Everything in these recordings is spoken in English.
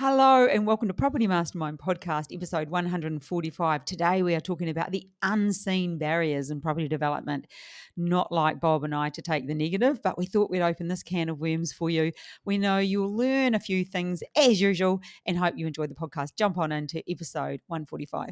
Hello and welcome to Property Mastermind Podcast, episode 145. Today we are talking about the unseen barriers in property development. Not like Bob and I to take the negative, but we thought we'd open this can of worms for you. We know you'll learn a few things as usual and hope you enjoy the podcast. Jump on into episode 145.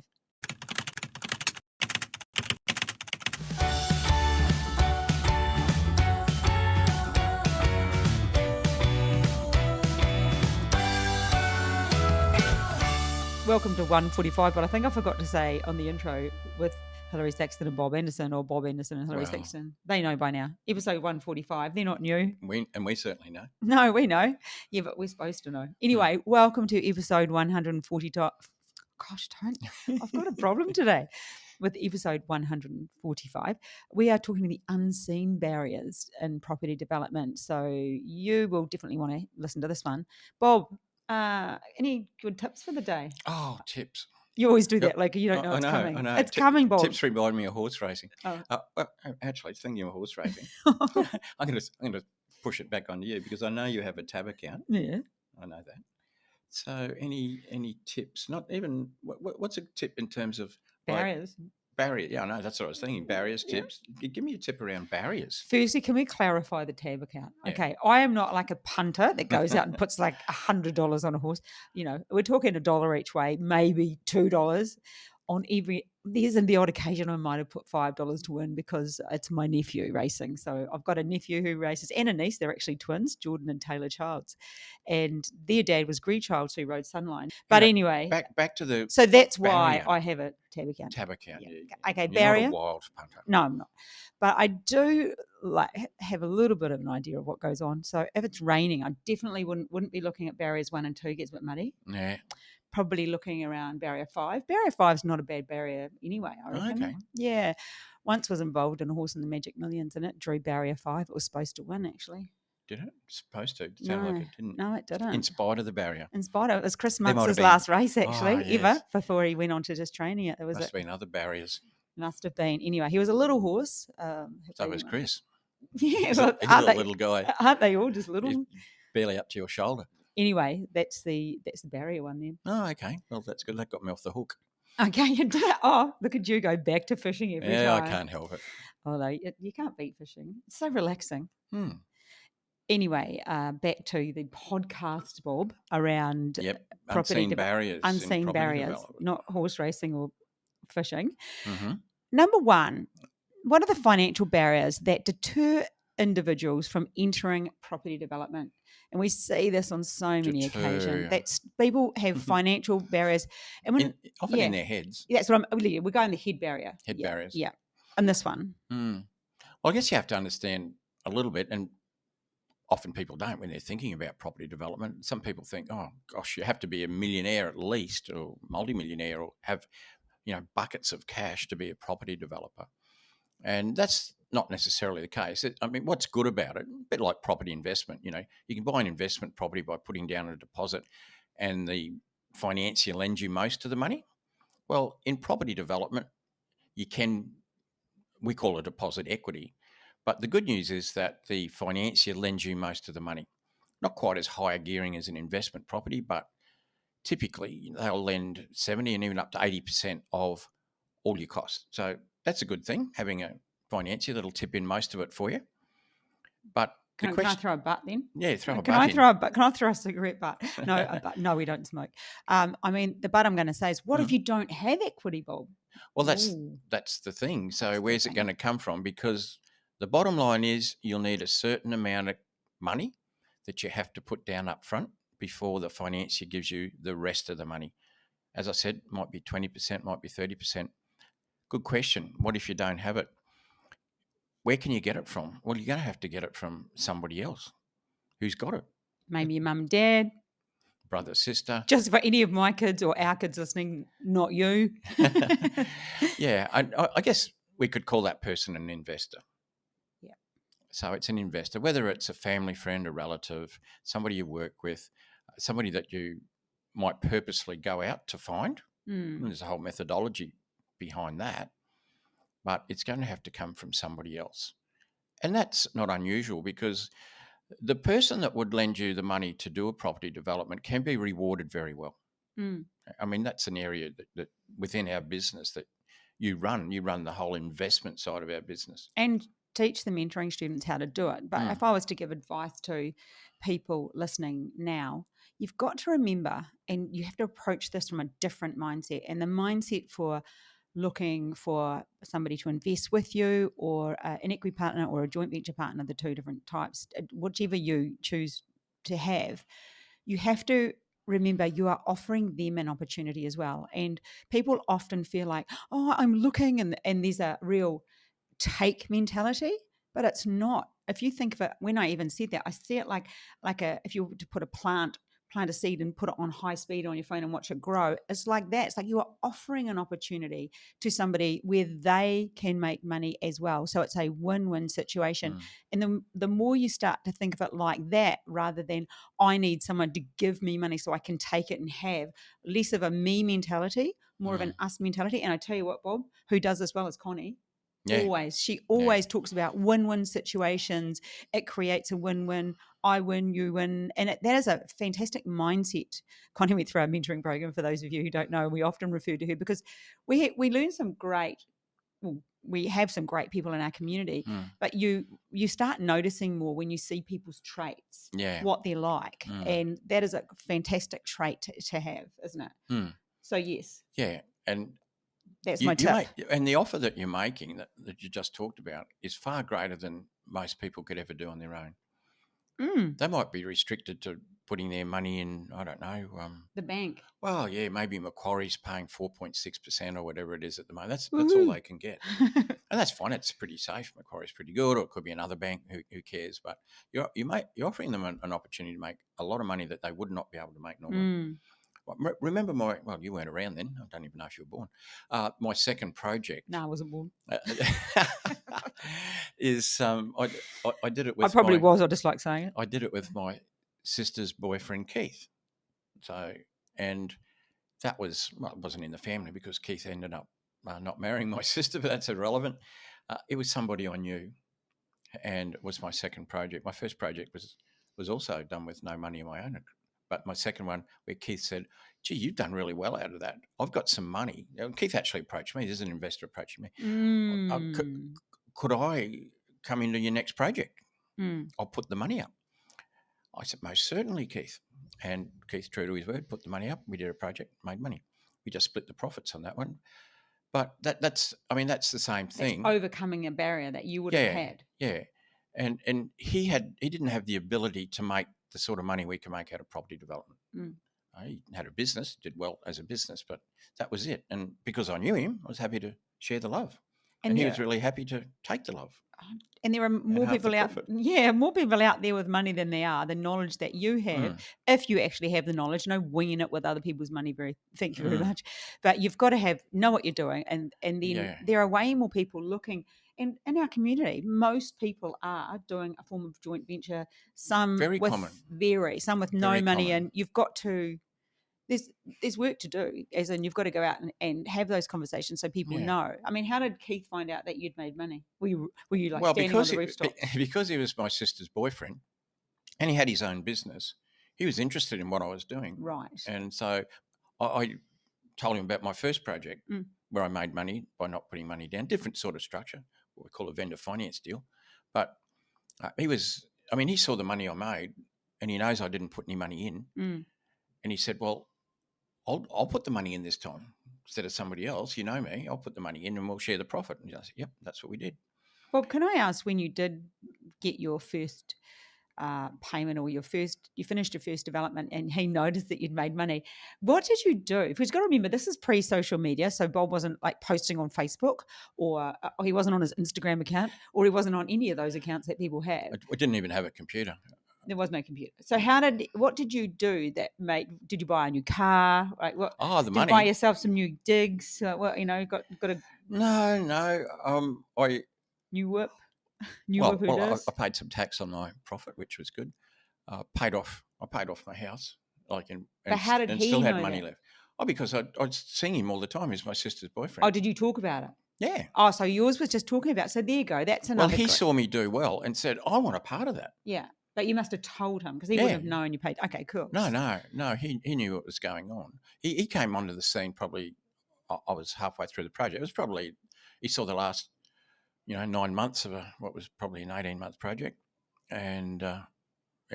Welcome to 145, but I think I forgot to say on the intro with Hilary Saxton and Bob Anderson, or Bob Anderson and Hilary Saxton. They know by now. Episode 145. They're not new. We certainly know. No, we know. Yeah, but we're supposed to know. Anyway, welcome to episode 140. Gosh, I've got a problem today. With episode 145, we are talking the unseen barriers in property development. So you will definitely want to listen to this one. Bob, any good tips for the day? Oh, tips. You always do that, like you don't know it's coming. I know. It's coming, Bob. Tips remind me of horse racing. Oh. Actually, thinking of horse racing, I'm going to push it back onto you because I know you have a tab account. Yeah. I know that. So any tips? Not even what's a tip in terms of barriers? Barrier. Yeah, I know. That's what I was thinking. Barriers, tips. Give me a tip around barriers. Firstly, can we clarify the tab account? Yeah. Okay, I am not like a punter that goes out and puts like $100 on a horse. You know, we're talking $1 each way, maybe $2 on every. There's the odd occasion I might have put $5 to win because it's my nephew racing. So I've got a nephew who races and a niece. They're actually twins, Jordan and Taylor Childs, and their dad was Gree Childs who rode Sunline. But anyway, back to the. So that's barrier. why I have a tab account. Tab account. Yeah. Okay, You're barrier. Not a wild punter. No, I'm not. But I do have a little bit of an idea of what goes on. So if it's raining, I definitely wouldn't be looking at barriers 1 and 2. It gets a bit muddy. Yeah. Probably looking around barrier 5. Barrier 5 is not a bad barrier anyway, I reckon. Okay. Yeah. Once was involved in a horse in the Magic Millions and it drew barrier 5. It was supposed to win, actually. Did it? Supposed to. It sounded like it didn't. No, it didn't. In spite of the barrier. In spite of it. It was Chris Muntz's last race, actually, yes. ever, before he went on to just training it. Must have been other barriers. Must have been. Anyway, he was a little horse. So was Chris. Yeah. He's a little guy. Aren't they all just little? He's barely up to your shoulder. Anyway, that's the barrier one then. Oh, okay. Well, that's good. That got me off the hook. Okay, you did. Oh, look at you go back to fishing every time. Yeah, I can't help it. Although you can't beat fishing. It's so relaxing. Anyway, back to the podcast, Bob, around property unseen barriers, not horse racing or fishing. Mm-hmm. Number one, what are the financial barriers that deter individuals from entering property development? And we see this on so many occasions. That's people have financial barriers, and often in their heads. That's what we're going the head barrier. Barriers. Yeah, and this one. Well, I guess you have to understand a little bit, and often people don't when they're thinking about property development. Some people think, oh gosh, you have to be a millionaire at least, or multimillionaire, or have buckets of cash to be a property developer, and that's not necessarily the case. I mean, what's good about it, a bit like property investment, you can buy an investment property by putting down a deposit and the financier lends you most of the money. Well, in property development, we call it deposit equity. But the good news is that the financier lends you most of the money. Not quite as high a gearing as an investment property, but typically they'll lend 70 and even up to 80% of all your costs. So that's a good thing, having a financier that'll tip in most of it for you. But can I throw a butt then? Yeah, throw a butt. Can I throw a cigarette butt? No, a butt. No, we don't smoke. I mean, the butt I'm going to say is, what if you don't have equity, Bob? Well, that's the thing. So where's it going to come from? Because the bottom line is you'll need a certain amount of money that you have to put down up front before the financier gives you the rest of the money. As I said, might be 20%, might be 30%. Good question. What if you don't have it? Where can you get it from? Well, you're going to have to get it from somebody else who's got it. Maybe your mum and dad. Brother, sister. Just for any of my kids or our kids listening, not you. Yeah, I guess we could call that person an investor. Yeah. So it's an investor, whether it's a family friend, a relative, somebody you work with, somebody that you might purposely go out to find. There's a whole methodology behind that. But it's going to have to come from somebody else. And that's not unusual because The person that would lend you the money to do a property development can be rewarded very well. Mm. I mean, that's an area that within our business that you run the whole investment side of our business. And teach the mentoring students how to do it. But Mm, if I was to give advice to people listening now, you've got to remember, and you have to approach this from a different mindset. And the mindset for looking for somebody to invest with you, or an equity partner or a joint venture partner, the two different types, whichever you choose to have, you have to remember you are offering them an opportunity as well. And people often feel like, oh, I'm looking, and there's a real take mentality, but it's not. If you think of it, when I even said that, I see it like a, if you were to put plant a seed and put it on high speed on your phone and watch it grow. It's like that. It's like you are offering an opportunity to somebody where they can make money as well. So it's a win-win situation. mm, And the more you start to think of it like that, rather than I need someone to give me money so I can take it and have, less of a me mentality, more of an mm. us mentality. And I tell you what, Bob, who does this well is Connie. Yeah, She yeah. always talks about win-win situations. It creates a win-win. I win, you win. And that is a fantastic mindset. Connie went through our mentoring program. For those of you who don't know, we often refer to her because we learn some great, well, we have some great people in our community, Mm, but you start noticing more when you see people's traits, yeah. what they're like. Mm, And that is a fantastic trait to have, isn't it? mm, So yes, yeah. And that's my you tip. make, and the offer that you're making that you just talked about is far greater than most people could ever do on their own. Mm, They might be restricted to putting their money in, I don't know. the bank. Well, yeah, maybe Macquarie's paying 4.6% or whatever it is at the moment. That's all Woohoo. they can get. And that's fine. It's pretty safe. Macquarie's pretty good, or it could be another bank. Who cares? But you're offering them an opportunity to make a lot of money that they would not be able to make normally. Mm. Remember well, you weren't around then. I don't even know if you were born. My second project No, I wasn't born. uh, is I did it I with probably was. I just like saying it. I did it with my sister's boyfriend Keith. So and that was, well, it wasn't in the family because Keith ended up not marrying my sister, but that's irrelevant. It was somebody I knew, and it was my second project. My first project was also done with no money of my own, but my second one, where Keith said, "Gee, you've done really well out of that. I've got some money." Keith actually approached me. There's an investor approaching me. Mm. Could I come into your next project? Mm. I'll put the money up. I said, most certainly, Keith. And Keith, true to his word, put the money up. We did a project, made money. We just split the profits on that one. But that's the same It's thing. overcoming a barrier that you would have Yeah, had. yeah. And he didn't have the ability to make the sort of money we can make out of property development. Mm. He had a business, did well as a business, but that was it. And because I knew him, I was happy to share the love. And And he there, was really happy to take the love and there are and more half the people out. profit. Yeah, more people out there with money than there are the knowledge that you have. Mm, If you actually have the knowledge, no winging it with other people's money. Thank you very mm, much. But you've got to know what you're doing, and then yeah. there are way more people looking. And in our community, most people are doing a form of joint venture. Some Very with common. some with no Very money, common. and you've got to. There's work to do, as in you've got to go out and have those conversations so people Yeah. know. I mean, how did Keith find out that you'd made money? Were you like Well, standing on the rooftop? because he was my sister's boyfriend and he had his own business, he was interested in what I was doing. Right. And so I told him about my first project Mm. where I made money by not putting money down, different sort of structure, what we call a vendor finance deal. But he saw the money I made and he knows I didn't put any money in. Mm. And he said, well, I'll put the money in this time instead of somebody else. You know me, I'll put the money in and we'll share the profit. And I said, yep, that's what we did. Bob, can I ask, when you did get your first payment, or you finished your first development and he noticed that you'd made money, what did you do? Because you've got to remember, this is pre-social media, so Bob wasn't like posting on Facebook, or he wasn't on his Instagram account, or he wasn't on any of those accounts that people have. We didn't even have a computer. There was no computer. So what did you do that did you buy a new car? Like what? Oh, the Did money. you buy yourself some new digs? Got a No. new whip? Who I does? paid some tax on my profit, which was good. I paid off my house, But how did and he still had know money that? left. Oh, because I'd seen him all the time. He's my sister's Oh, boyfriend. did you talk about it? Yeah. Oh, so yours was just talking about. So there you go. That's Well, another he great. saw me do well and said, I want a part of that. Yeah. But you must have told him because he wouldn't have known you paid. Okay, cool. No. He knew what was going on. He came onto the scene probably. I was halfway through the project. It was probably he saw the last 9 months of what was probably an 18-month project, and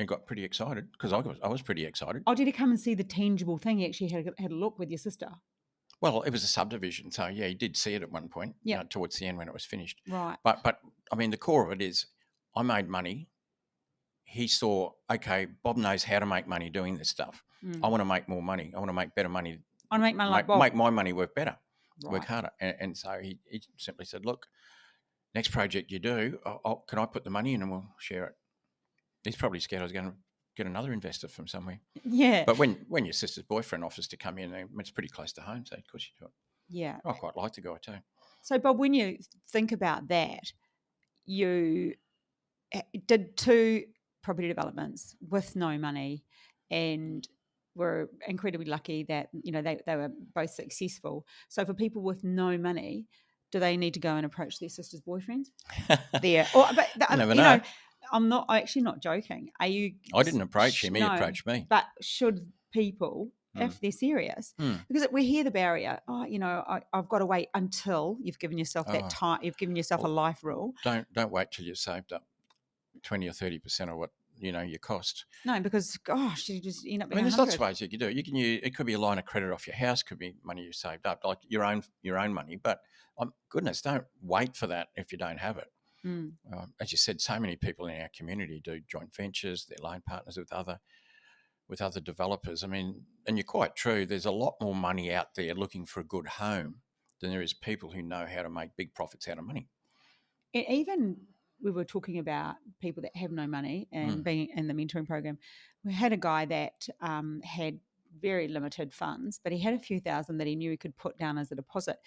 got pretty excited because I was pretty excited. Oh, did he come and see the tangible thing? He actually had a look with your sister. Well, it was a subdivision, so yeah, he did see it at one point. Yeah, towards the end when it was finished. right. But I mean, the core of it is I made money. He saw, okay, Bob knows how to make money doing this stuff. I want to make more money. I want to make better money. I want to make money like Bob. Make my money work better, Right. work harder. And so he simply said, look, next project you do, can I put the money in and we'll share it? He's probably scared I was going to get another investor from somewhere. Yeah. But when your sister's boyfriend offers to come in, it's pretty close to home, so of course you do it. Yeah. I quite like the guy too. So, Bob, when you think about that, you did 2 property developments with no money and were incredibly lucky that, they were both successful. So for people with no money, do they need to go and approach their sister's boyfriend? Never know. I'm actually not joking. Are you? I didn't approach him. He approached me. But should people, if they're serious, because we hear the barrier, I've got to wait until you've given yourself that time, you've given yourself a life rule. Don't wait till you've saved up 20 or 30% of what your cost. No, because gosh, you just end up being. I mean, there's lots of ways you can do it. You can use it. Could be a line of credit off your house. Could be money you saved up, like your own money. But goodness, don't wait for that if you don't have it. As you said, so many people in our community do joint ventures. They're loan partners with other developers. I mean, and you're quite true. There's a lot more money out there looking for a good home than there is people who know how to make big profits out of money. Even we were talking about people that have no money and being in the mentoring program. We had a guy that had very limited funds, but he had a few thousand that he knew he could put down as a deposit.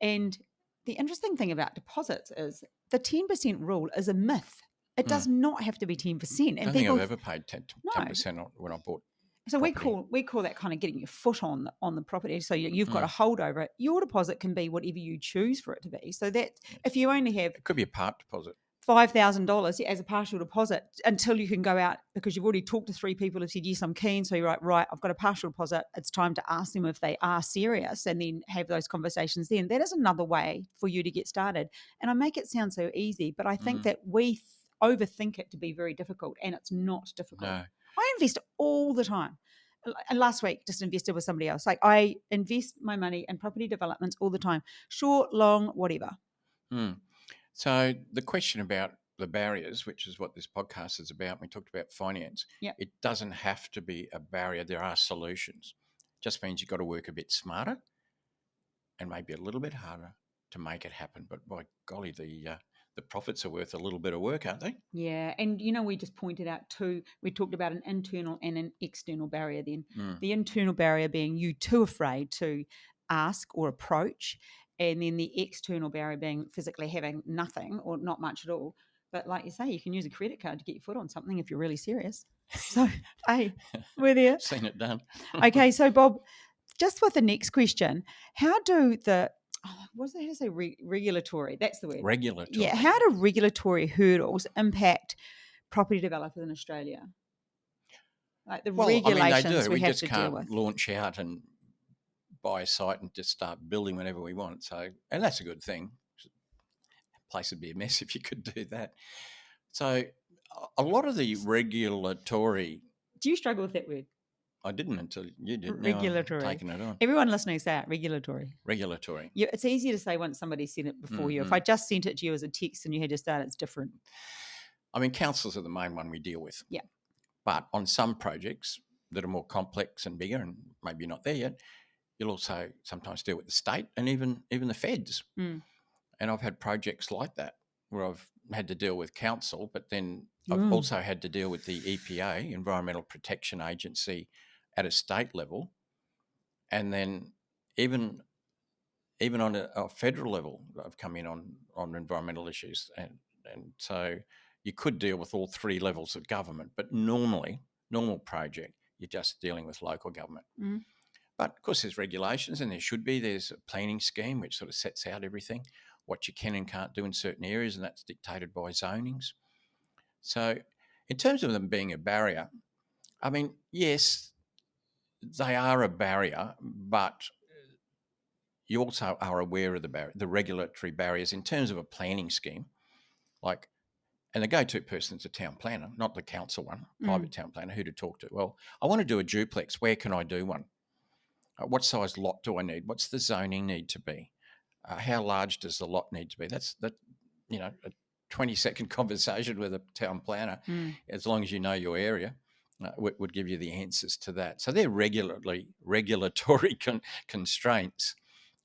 And the interesting thing about deposits is the 10% rule is a myth. It does not have to be 10%. And I don't think I've ever paid 10% when I bought. So property. we call that kind of getting your foot on the property. So you've got a hold over it. Your deposit can be whatever you choose for it to be. So that if you only have, it could be a part deposit. $5,000 as a partial deposit until you can go out because you've already talked to 3 people who said, yes, I'm keen. So you're right, I've got a partial deposit. It's time to ask them if they are serious and then have those conversations then. That is another way for you to get started. And I make it sound so easy, but I think that we overthink it to be very difficult, and it's not difficult. No. I invest all the time. And last week, just invested with somebody else. Like I invest my money in property developments all the time. Short, long, whatever. So the question about the barriers, which is what this podcast is about, we talked about finance. Yep. It doesn't have to be a barrier. There are solutions. It just means you've got to work a bit smarter and maybe a little bit harder to make it happen. But by golly, the profits are worth a little bit of work, aren't they? Yeah. And, we just pointed out we talked about an internal and an external barrier then. The internal barrier being you too afraid to ask or approach, and then the external barrier being physically having nothing or not much at all. But like you say, you can use a credit card to get your foot on something if you're really serious. So, hey, we're there. Seen it done. Okay. So, Bob, just with the next question, how do what does it say? Regulatory. That's the word. Regulatory. Yeah. How do regulatory hurdles impact property developers in Australia? Like the regulations they do. we have just to can't deal with. Launch out and buy a site and just start building whenever we want. So, and that's a good thing. The place would be a mess if you could do that. So, a lot of the regulatory. Do you struggle with that word? I didn't until you did. Regulatory. Now I'm taking it on. Everyone listening say it. Regulatory. Regulatory. Yeah, it's easier to say once somebody sent it before you. If I just sent it to you as a text and you had to start, it's different. I mean, councils are the main one we deal with. Yeah. But on some projects that are more complex and bigger, and maybe you're not there yet, you'll also sometimes deal with the state and even the feds. And I've had projects like that where I've had to deal with council, but then I've also had to deal with the EPA, Environmental Protection Agency, at a state level, and then even on a federal level, I've come in on environmental issues, and so you could deal with all 3 levels of government, but normal project, you're just dealing with local government. But of course, there's regulations, and there should be. There's a planning scheme which sort of sets out everything, what you can and can't do in certain areas, and that's dictated by zonings. So In terms of them being a barrier, I mean, yes, they are a barrier, but you also are aware of the regulatory barriers in terms of a planning scheme. Like, and the go-to person's a town planner, not the council one, private town planner, who to talk to. Well, I want to do a duplex. Where can I do one? What size lot do I need? What's the zoning need to be? How large does the lot need to be? That's a 20-second conversation with a town planner, as long as you know your area, would give you the answers to that. So they're regulatory constraints,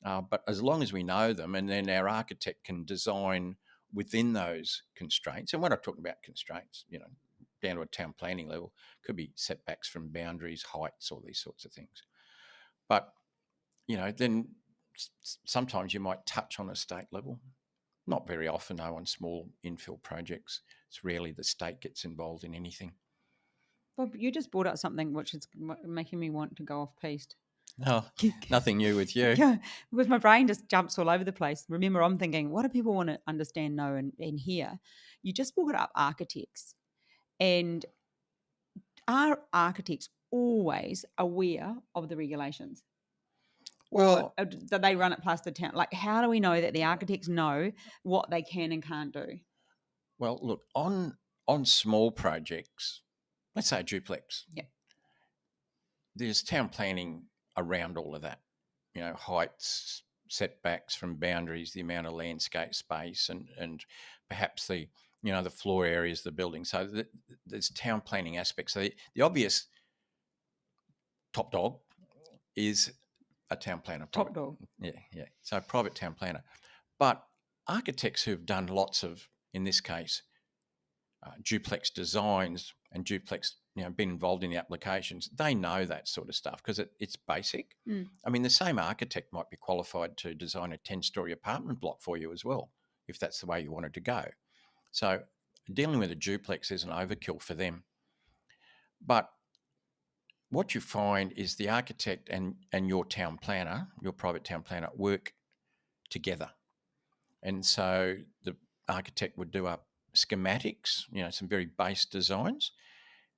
but as long as we know them, and then our architect can design within those constraints. And when I'm talking about constraints, down to a town planning level, could be setbacks from boundaries, heights, all these sorts of things. But then sometimes you might touch on a state level. Not very often, though, on small infill projects. It's rarely the state gets involved in anything. Well, you just brought up something which is making me want to go off piste. No, nothing new with you. Yeah, because my brain just jumps all over the place. Remember, I'm thinking, what do people want to understand, know, and hear? You just brought up architects. And are architects always aware of the regulations? Well, Or do they run it past the town? Like, how do we know that the architects know what they can and can't do? well, look, on small projects, let's say a duplex, Yeah. there's town planning around all of that. Heights, setbacks from boundaries, the amount of landscape space, and perhaps the floor areas of the building. So there's town planning aspects. So the obvious top dog is a town planner. Top dog. Yeah. So a private town planner. But architects who've done lots of, in this case, duplex designs and duplex, been involved in the applications, they know that sort of stuff because it's basic. I mean, the same architect might be qualified to design a 10-story apartment block for you as well, if that's the way you wanted to go. So dealing with a duplex is an overkill for them. But what you find is the architect and your town planner, your private town planner, work together. And so the architect would do up schematics, some very base designs,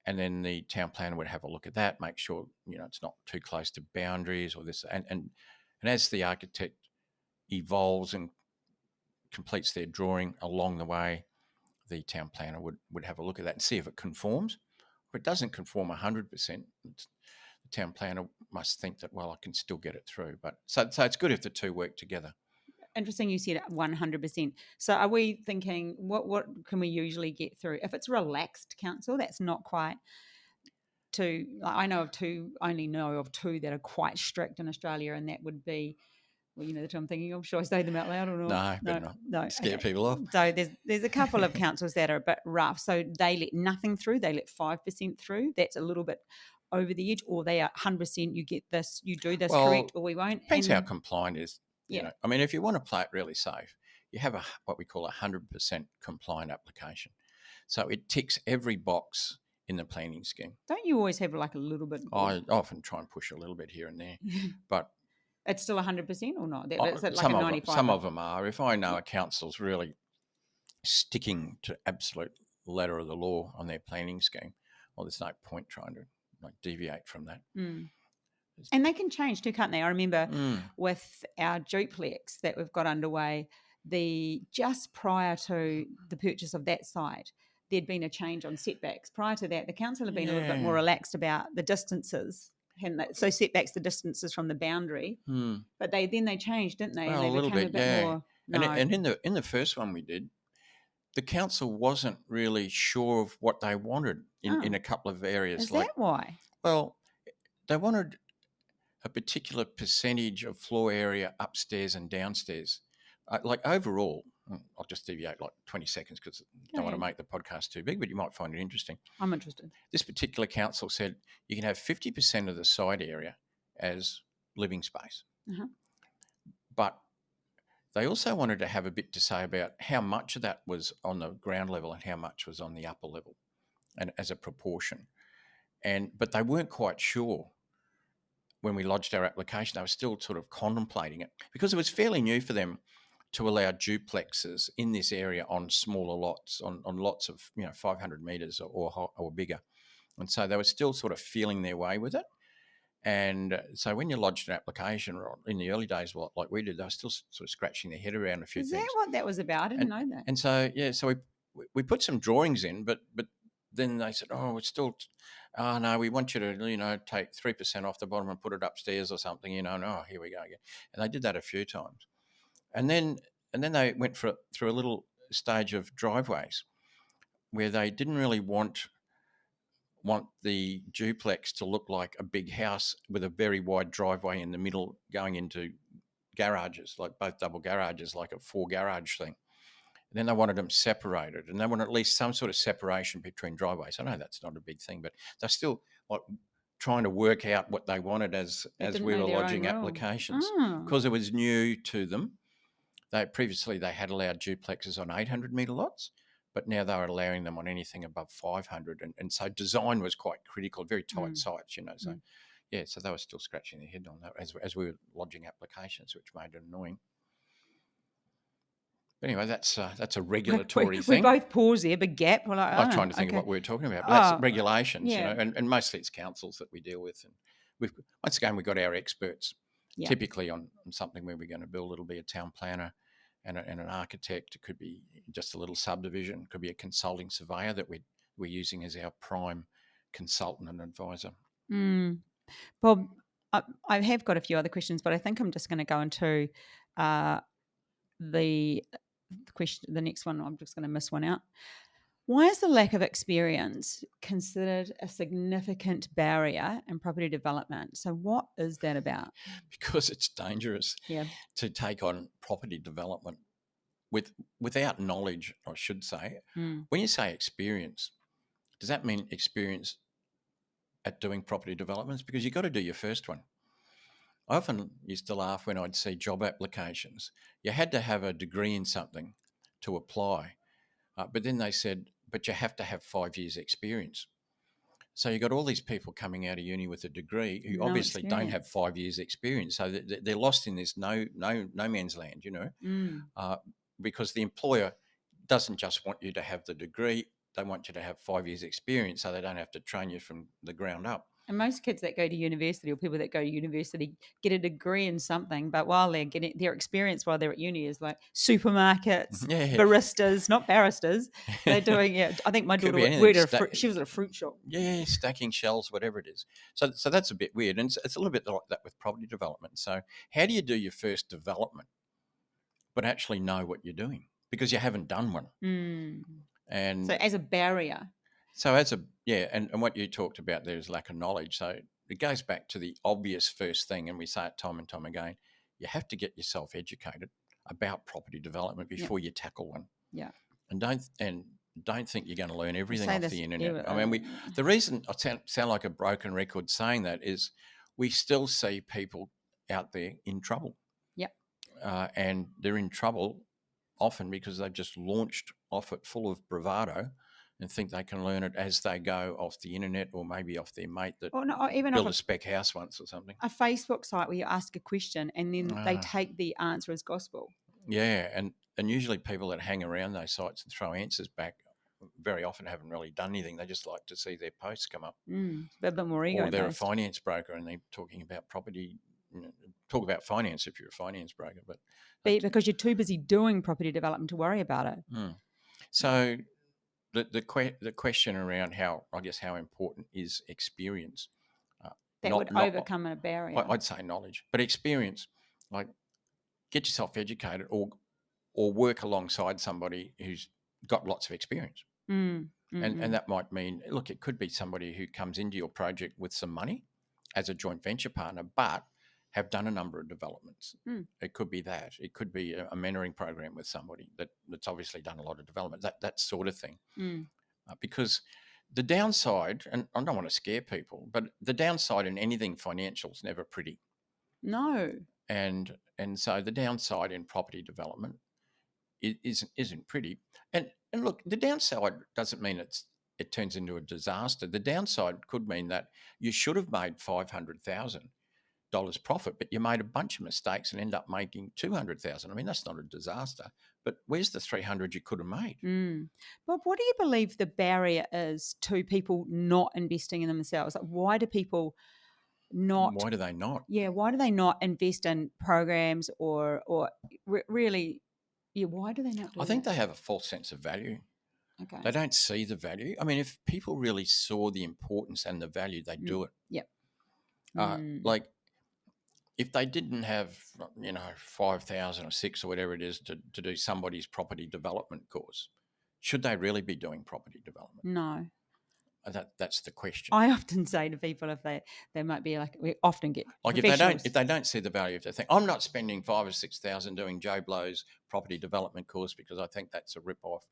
and then the town planner would have a look at that, make sure it's not too close to boundaries or this. And as the architect evolves and completes their drawing along the way, the town planner would have a look at that and see if it conforms. If it doesn't conform 100%, the town planner must think that, well, I can still get it through. But so it's good if the two work together. Interesting you said 100%. So are we thinking, what can we usually get through? If it's relaxed council, that's not quite too, I only know of two that are quite strict in Australia, and that would be, well, that I'm thinking of. Should I say them out loud or not? No, better not. No. Scare people off. So there's a couple of councils that are a bit rough. So they let nothing through. They let 5% through. That's a little bit over the edge. Or they are 100%. You get this. You do this correct, or we won't. Depends how compliant it is. Yeah. I mean, if you want to play it really safe, you have what we call 100% compliant application. So it ticks every box in the planning scheme. Don't you always have like a little bit? I often try and push a little bit here and there, but it's still 100% or not? Is it like some a of 95? Some of them are. If I know a council's really sticking to absolute letter of the law on their planning scheme, well, there's no point trying to deviate from that. And they can change too, can't they? I remember with our duplex that we've got underway, just prior to the purchase of that site, there'd been a change on setbacks. Prior to that, the council had been a little bit more relaxed about the distances. So setbacks, the distances from the boundary. But they changed, didn't they? Well, and they a little became bit, more. No. And in the first one we did, the council wasn't really sure of what they wanted in a couple of areas. Is that why? Well, they wanted a particular percentage of floor area upstairs and downstairs. Overall, I'll just deviate 20 seconds because I don't want to make the podcast too big, but you might find it interesting. I'm interested. This particular council said you can have 50% of the side area as living space. But they also wanted to have a bit to say about how much of that was on the ground level and how much was on the upper level, and as a proportion. But they weren't quite sure when we lodged our application. They were still sort of contemplating it because it was fairly new for them to allow duplexes in this area on smaller lots, on lots of 500 metres or bigger. And so they were still sort of feeling their way with it. And so when you lodged an application in the early days, like we did, they were still sort of scratching their head around a few Is that things. what that was about? I didn't know that. And so we put some drawings in, but then they said, oh, it's still, oh no, we want you to take 3% off the bottom and put it upstairs or something, and oh, here we go again. And they did that a few times, and then they went through a little stage of driveways where they didn't really want the duplex to look like a big house with a very wide driveway in the middle going into garages, like both double garages, like a 4 garage thing. And then they wanted them separated, and they wanted at least some sort of separation between driveways. I know that's not a big thing, but they're still like trying to work out what they wanted as we were lodging applications, because it was new to them. Previously they had allowed duplexes on 800-metre lots, but now they were allowing them on anything above 500. And so design was quite critical, very tight sites, So, so they were still scratching their head on that as we were lodging applications, which made it annoying. But anyway, that's a regulatory thing. We both pause there, big gap. We're like, I was trying to think of what we were talking about. But that's regulations, and mostly it's councils that we deal with. And once again, we've got our experts typically on something where we're going to build. It'll be a town planner and an architect. It could be just a little subdivision. It could be a consulting surveyor that we're using as our prime consultant and advisor. Bob, I have got a few other questions, but I think I'm just going to go into the next one. I'm just going to miss one out. Why is the lack of experience considered a significant barrier in property development? So what is that about? Because it's dangerous to take on property development without knowledge, I should say. When you say experience, does that mean experience at doing property developments? Because you've got to do your first one. I often used to laugh when I'd see job applications. You had to have a degree in something to apply. But then they said, but you have to have 5 years experience. So you've got all these people coming out of uni with a degree who obviously don't have 5 years experience. So they're lost in this no man's land, because the employer doesn't just want you to have the degree. They want you to have 5 years experience so they don't have to train you from the ground up. And most kids that go to university, or people that go to university, get a degree in something, but while they're getting their experience while they're at uni is like supermarkets, baristas, not barristers. They're doing I think my daughter worked she was at a fruit shop. Yeah, stacking shelves, whatever it is. So that's a bit weird, and it's a little bit like that with property development. So how do you do your first development, but actually know what you're doing because you haven't done one? And so as a barrier. So and what you talked about there is lack of knowledge. So it goes back to the obvious first thing, and we say it time and time again. You have to get yourself educated about property development before you tackle one. Yeah. And don't think you're going to learn everything off the internet. I mean, the reason I sound like a broken record saying that is we still see people out there in trouble. Yep. And they're in trouble often because they've just launched off it full of bravado and think they can learn it as they go off the internet or maybe off their mate that built a spec house once or something. A Facebook site where you ask a question and then they take the answer as gospel. Yeah, and usually people that hang around those sites and throw answers back very often haven't really done anything. They just like to see their posts come up. A bit more ego. Or they're a finance broker and they're talking about property. Talk about finance if you're a finance broker. But because you're too busy doing property development to worry about it. So the question around how important is experience? That would overcome a barrier. I'd say knowledge, but experience, like get yourself educated or work alongside somebody who's got lots of experience. And that might mean, look, it could be somebody who comes into your project with some money as a joint venture partner, but have done a number of developments. It could be that. It could be a mentoring program with somebody that's obviously done a lot of development, that sort of thing. Because the downside, and I don't want to scare people, but the downside in anything financial is never pretty. No. And so the downside in property development isn't pretty. And look, the downside doesn't mean it turns into a disaster. The downside could mean that you should have made $500,000 dollars profit, but you made a bunch of mistakes and end up making 200,000. I mean, that's not a disaster, but where's the 300 you could have made? Bob, what do you believe the barrier is to people not investing in themselves? Like, why do people not? Why do they not? Yeah, why do they not invest in programs or really? Yeah, why do they not do I think that? they have a false sense of value. Okay. They don't see the value. I mean, if people really saw the importance and the value, they'd do it. Yep. Like if they didn't have, 5,000 or 6 or whatever it is to do somebody's property development course, should they really be doing property development? No. That's the question. I often say to people if they might be like, we often get Like professionals. if they don't see the value, if they think I'm not spending 5,000 or 6,000 doing Joe Blow's property development course because I think that's a rip off,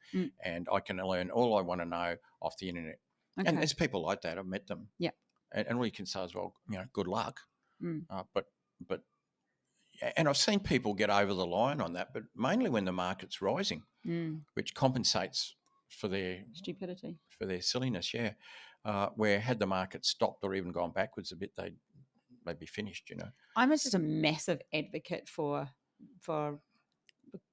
and I can learn all I want to know off the internet. Okay. And there's people like that. I've met them. Yeah. And all you can say is, well, good luck. Mm. But and I've seen people get over the line on that, but mainly when the market's rising, which compensates for their Stupidity, for their silliness. Yeah. Where had the market stopped or even gone backwards a bit, they'd be finished. I'm just a massive advocate for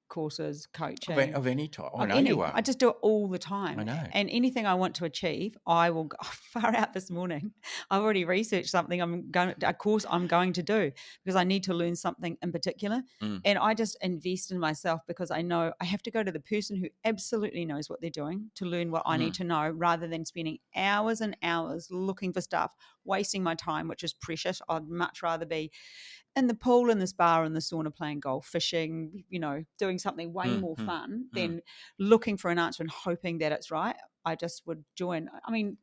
courses, coaching Of any type. I of know you are. I just do it all the time. I know. And anything I want to achieve, I will go far out this morning. I've already researched something a course I'm going to do because I need to learn something in particular. And I just invest in myself because I know I have to go to the person who absolutely knows what they're doing to learn what I need to know, rather than spending hours and hours looking for stuff, wasting my time, which is precious. I'd much rather be in the pool, in the spa, in the sauna, playing golf, fishing, doing something way more fun than looking for an answer and hoping that it's right. I just would join. I mean,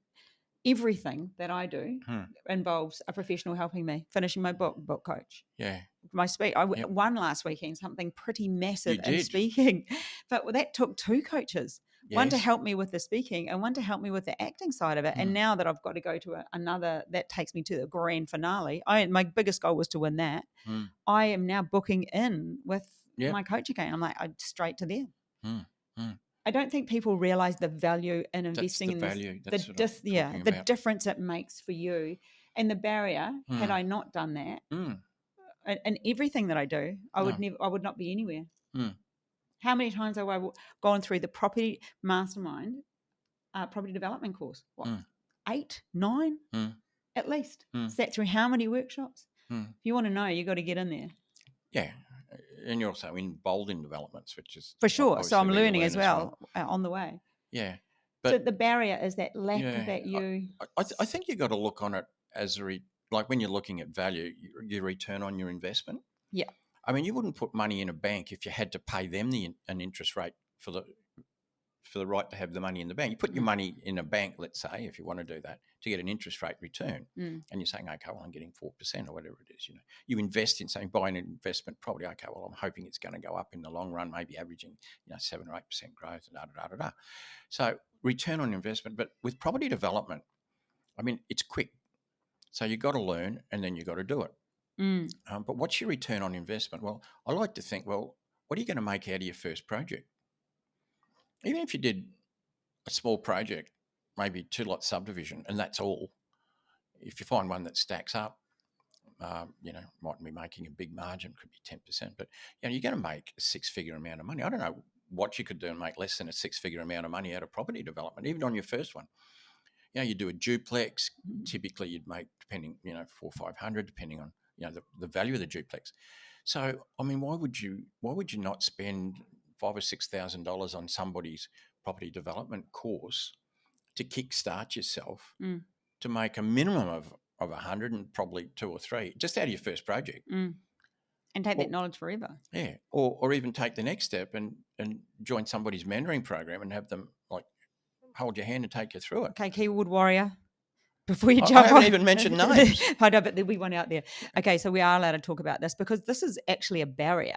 everything that I do involves a professional helping me, finishing my book coach. Yeah. My speak. I won last weekend something pretty massive in did. speaking, but that took 2 coaches. Yes. One to help me with the speaking and one to help me with the acting side of it. And now that I've got to go to another, that takes me to the grand finale. My biggest goal was to win that. I am now booking in with my coach again. I'm like, I'm straight to there. I don't think people realize the value in investing in value. this. The difference it makes for you, and the barrier. Had I not done that, and everything that I do, I would not be anywhere. How many times have I gone through the property mastermind, property development course? What, 8, 9, at least? Sat through how many workshops? If you want to know, you got to get in there. Yeah, and you're also involved in developments, which is for sure. So I'm learning as well on the way. Yeah, but so the barrier is that lack that you. I think you got to look on it as like when you're looking at value, your return on your investment. Yeah. I mean, you wouldn't put money in a bank if you had to pay them an interest rate for the right to have the money in the bank. You put your money in a bank, let's say, if you want to do that, to get an interest rate return, and you're saying, okay, well, I'm getting 4% or whatever it is. You invest in saying, buy an investment property. Okay, well, I'm hoping it's going to go up in the long run, maybe averaging 7 or 8% growth, and So return on investment, but with property development, I mean, it's quick. So you've got to learn, and then you've got to do it. But what's your return on investment? Well, I like to think, well, what are you going to make out of your first project? Even if you did a small project, maybe 2-lot subdivision, and that's all. If you find one that stacks up, mightn't be making a big margin, could be 10%, but you're going to make a 6-figure amount of money. I don't know what you could do and make less than a 6-figure amount of money out of property development, even on your first one. You do a duplex. Typically, you'd make, depending, 400 or 500, depending on the value of the duplex. So, I mean, why would you not spend $5,000 or $6,000 on somebody's property development course to kickstart yourself to make a minimum of 100 and probably 2 or 3 just out of your first project, and take that knowledge forever. Yeah, or even take the next step and join somebody's mentoring program and have them like hold your hand and take you through it. Okay, Keywood Warrior. Before you jump I haven't even mentioned names. I know, but we went out there. Okay, so we are allowed to talk about this because this is actually a barrier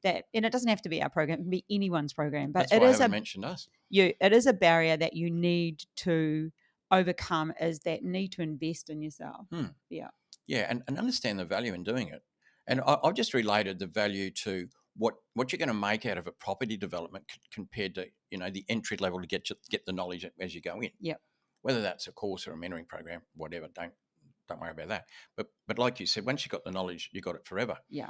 and it doesn't have to be our program; it can be anyone's program. But that's why I haven't mentioned us. It is a barrier that you need to overcome. Is that need to invest in yourself? Yeah, and understand the value in doing it. And I've just related the value to what you're going to make out of a property development compared to the entry level to get the knowledge as you go in. Yeah. Whether that's a course or a mentoring program, whatever, don't don't worry about that. But like you said, once you got the knowledge, you got it forever. Yeah.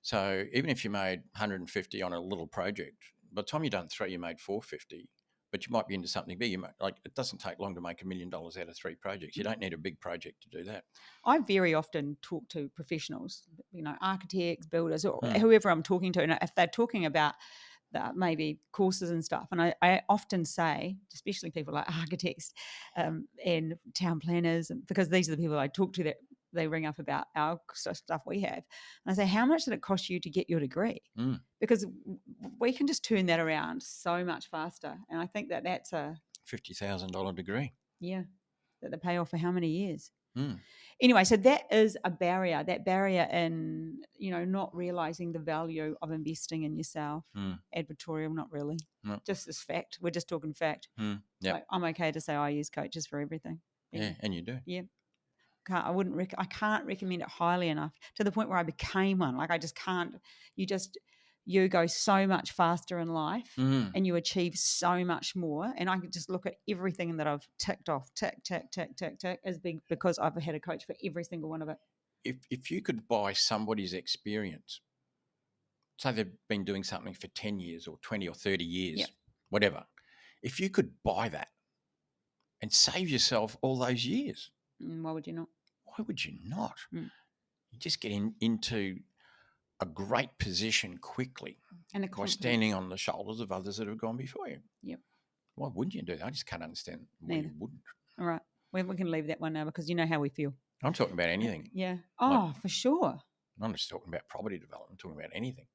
So even if you made 150 on a little project, by the time you've done 3, you made 450. But you might be into something big. It doesn't take long to make $1 million out of 3 projects. You don't need a big project to do that. I very often talk to professionals, architects, builders, or Hmm. whoever I'm talking to, and if they're talking about maybe courses and stuff, and I often say, especially people like architects and town planners, because these are the people I talk to that they ring up about our stuff we have, and I say, how much did it cost you to get your degree? Mm. Because we can just turn that around so much faster, and I think that that's a $50,000 degree. Yeah, that they pay off for how many years? Mm. Anyway, so that is a barrier. That barrier in not realizing the value of investing in yourself. Mm. Advertorial, not really. No. Just as fact. We're just talking fact. Mm. Yep. Like, I'm okay to say I use coaches for everything. Yeah, and you do. Yeah. I can't recommend it highly enough, to the point where I became one. Like, I just can't. You go so much faster in life, and you achieve so much more. And I could just look at everything that I've ticked off, tick, as big, because I've had a coach for every single one of it. If you could buy somebody's experience, say they've been doing something for 10 years or 20 or 30 years, Yep. whatever, if you could buy that and save yourself all those years, Why would you not? why would you not? Mm. You just get into a great position quickly And the by confidence. standing on the shoulders of others that have gone before you. Yep. Why wouldn't you do that? I just can't understand why you wouldn't. All right. We can leave that one now, because you know how we feel. I'm talking about anything. Yeah. Oh, for sure. I'm just talking about property development. I'm talking about anything.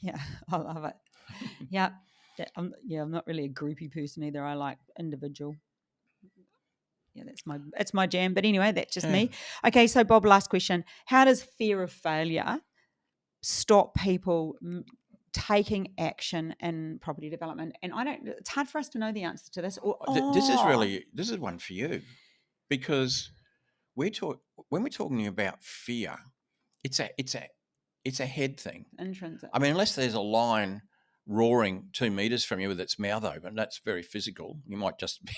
Yeah, I love it. Yeah. I'm not really a groupie person either. I like individual. Yeah, it's my jam. But anyway, that's just me. Okay, so Bob, last question. How does fear of failure stop people taking action in property development? And it's hard for us to know the answer to this. This is one for you, because when we're talking about fear, it's a head thing. Intrinsic. I mean, unless there's a lion roaring 2 meters from you with its mouth open, that's very physical. You might just be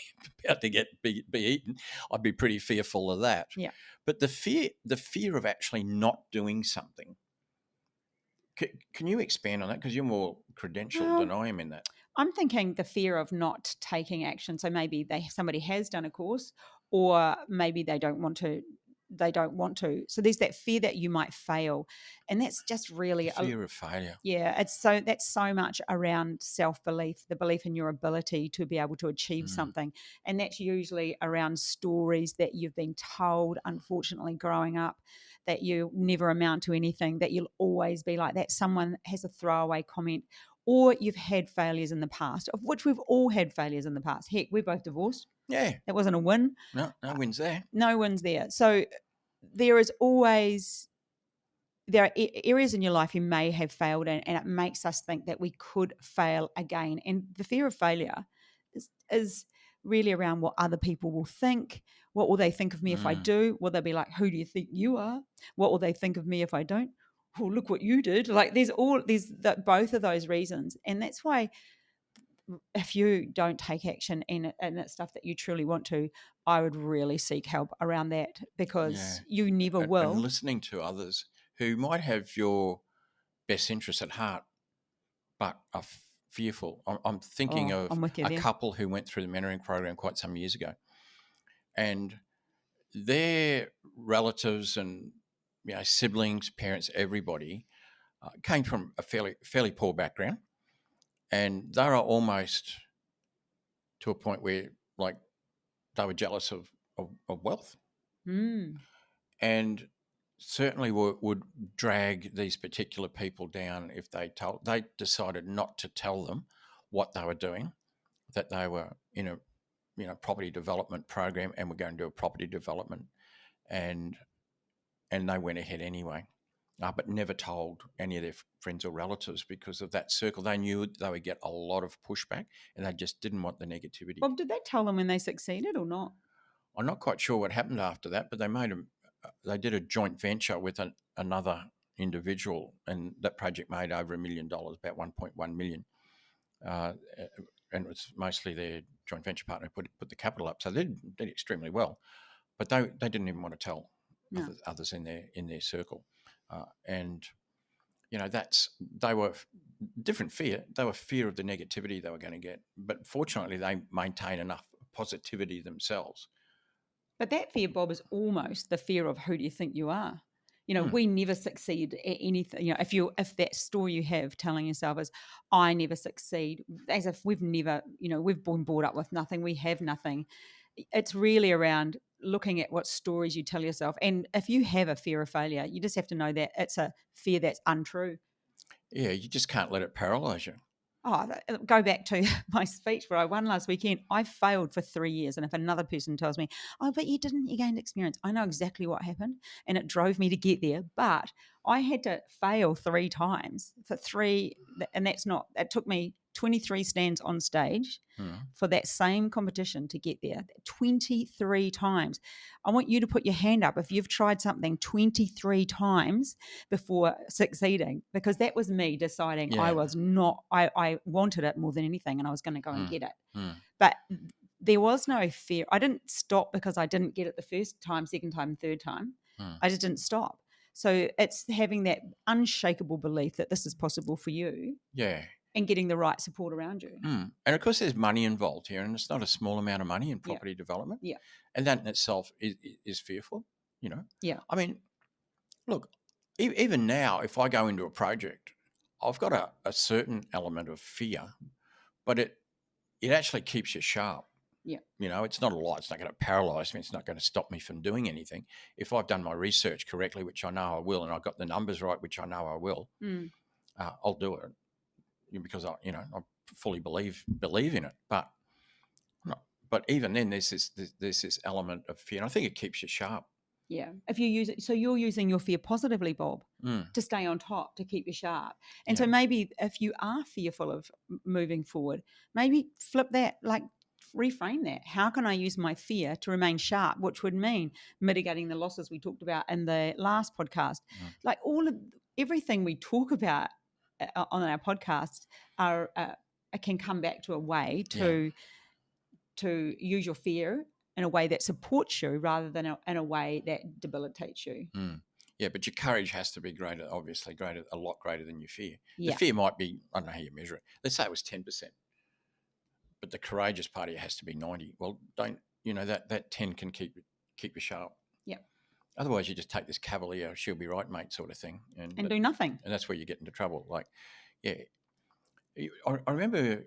about to be eaten. I'd be pretty fearful of that. Yeah. But the fear of actually not doing something. Can you expand on that? Because you're more credentialed than I am in that. I'm thinking the fear of not taking action. So maybe somebody has done a course, or maybe they don't want to. So there's that fear that you might fail, and that's just really the fear of failure. Yeah, that's so much around self-belief, the belief in your ability to be able to achieve something, and that's usually around stories that you've been told, unfortunately, growing up, that you never amount to anything, that you'll always be like that. Someone has a throwaway comment, or you've had failures in the past, of which we've all had failures in the past. Heck, we're both divorced. Yeah. That wasn't a win. No wins there. No wins there. So there are areas in your life you may have failed in, and it makes us think that we could fail again. And the fear of failure is really around what other people will think. What will they think of me if I do? Will they be like, who do you think you are? What will they think of me if I don't? Oh, look what you did. Like, there's both of those reasons. And that's why, if you don't take action and it's stuff that you truly want to, I would really seek help around that, because you never will. And listening to others who might have your best interests at heart, but are fearful. I'm thinking of a couple who went through the mentoring program quite some years ago, and their relatives and siblings, parents, everybody came from a fairly poor background, and they were almost to a point where, like, they were jealous of wealth, and certainly would drag these particular people down if they decided not to tell them what they were doing, that they were in a property development program and were going to do a property development, and they went ahead anyway, but never told any of their friends or relatives, because of that circle. They knew they would get a lot of pushback, and they just didn't want the negativity. Well, did they tell them when they succeeded or not? I'm not quite sure what happened after that, but they did a joint venture with another individual, and that project made over $1 million, about 1.1 million. And it was mostly their joint venture partner put the capital up. So they did extremely well, but they didn't even want to tell No. others in their circle, and they were different fear. They were fear of the negativity they were going to get, but fortunately, they maintain enough positivity themselves. But that fear, Bob, is almost the fear of who do you think you are? Hmm. We never succeed at anything. If that story you have telling yourself is, I never succeed, as if we've never, we've been brought up with nothing, we have nothing. It's really around looking at what stories you tell yourself. And if you have a fear of failure, you just have to know that it's a fear that's untrue. Yeah, you just can't let it paralyze you. Oh, go back to my speech where I won last weekend. I failed for 3 years. And if another person tells me, oh, but you didn't, you gained experience, I know exactly what happened. And it drove me to get there. But I had to fail 3 times for 3. And it took me 23 stands on stage for that same competition to get there. 23 times. I want you to put your hand up if you've tried something 23 times before succeeding, because that was me deciding Yeah. I wanted it more than anything, and I was going to go and get it. But there was no fear. I didn't stop because I didn't get it the first time, second time, third time. I just didn't stop. So it's having that unshakable belief that this is possible for you. Yeah. And getting the right support around you. And of course, there's money involved here, and it's not a small amount of money in property development. Yeah. And that in itself is fearful, Yeah. I mean, look, even now, if I go into a project, I've got a certain element of fear, but it actually keeps you sharp. Yeah. It's not a lot. It's not going to paralyze me. It's not going to stop me from doing anything. If I've done my research correctly, which I know I will, and I've got the numbers right, which I know I will, I'll do it because I fully believe in it. But even then, there's this element of fear, and I think it keeps you sharp. Yeah. If you use it, so you're using your fear positively, Bob, to stay on top, to keep you sharp. And so maybe if you are fearful of moving forward, maybe flip that, like reframe that. How can I use my fear to remain sharp, which would mean mitigating the losses we talked about in the last podcast. Like everything we talk about on our podcast can come back to a way to use your fear in a way that supports you rather than in a way that debilitates you. Yeah, but your courage has to be greater, obviously a lot greater than your fear. Yeah. The fear might be, I don't know how you measure it. Let's say it was 10%, but the courageous part of you has to be 90. Well, that 10 can keep you sharp. Yeah. Otherwise, you just take this cavalier, she'll be right, mate, sort of thing. And do nothing. And that's where you get into trouble. Like, yeah. I remember,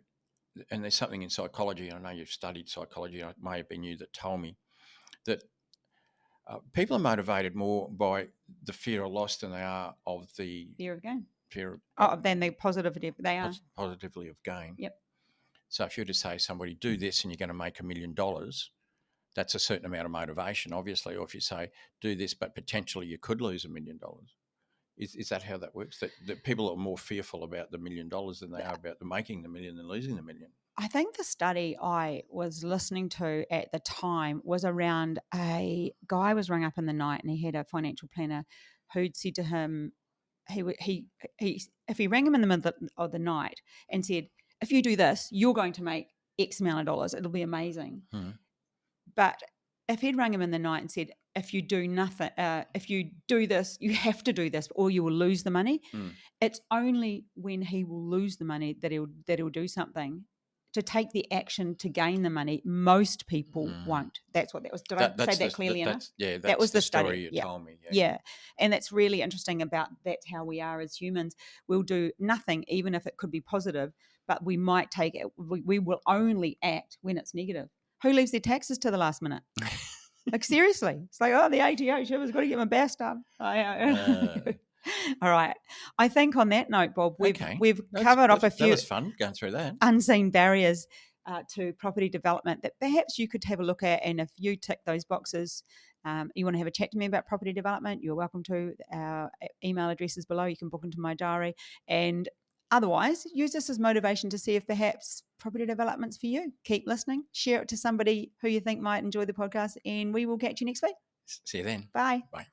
and there's something in psychology, I know you've studied psychology, it may have been you that told me, that people are motivated more by the fear of loss than they are of the fear of gain. Then the positivity. They are positively of gain. Yep. So if you were to say somebody, do this and you're going to make $1 million, that's a certain amount of motivation, obviously. Or if you say, do this, but potentially you could lose $1 million. Is that how that works? That people are more fearful about the $1 million than they are about making the million and losing the million? I think the study I was listening to at the time was around a guy was rung up in the night, and he had a financial planner who'd said to him, he if he rang him in the middle of the night and said, if you do this, you're going to make X amount of dollars. It'll be amazing. But if he'd rung him in the night and said, if you do nothing, if you do this, you have to do this, or you will lose the money. It's only when he will lose the money that he'll do something to take the action to gain the money. Most people won't. That's what that was. Did I say that clearly enough? That was the story you told me. Yeah. And that's really interesting about that's how we are as humans. We'll do nothing, even if it could be positive, but we might take it. We will only act when it's negative. Who leaves their taxes to the last minute? Like, seriously. It's like, the ATO, Shiver's got to get my best done. All right. I think on that note, Bob, we've covered off a few. That was fun going through that. Unseen barriers to property development that perhaps you could have a look at. And if you tick those boxes, you want to have a chat to me about property development, you're welcome to. Our email address is below. You can book into my diary. And otherwise, use this as motivation to see if perhaps property development's for you. Keep listening. Share it to somebody who you think might enjoy the podcast. And we will catch you next week. See you then. Bye. Bye.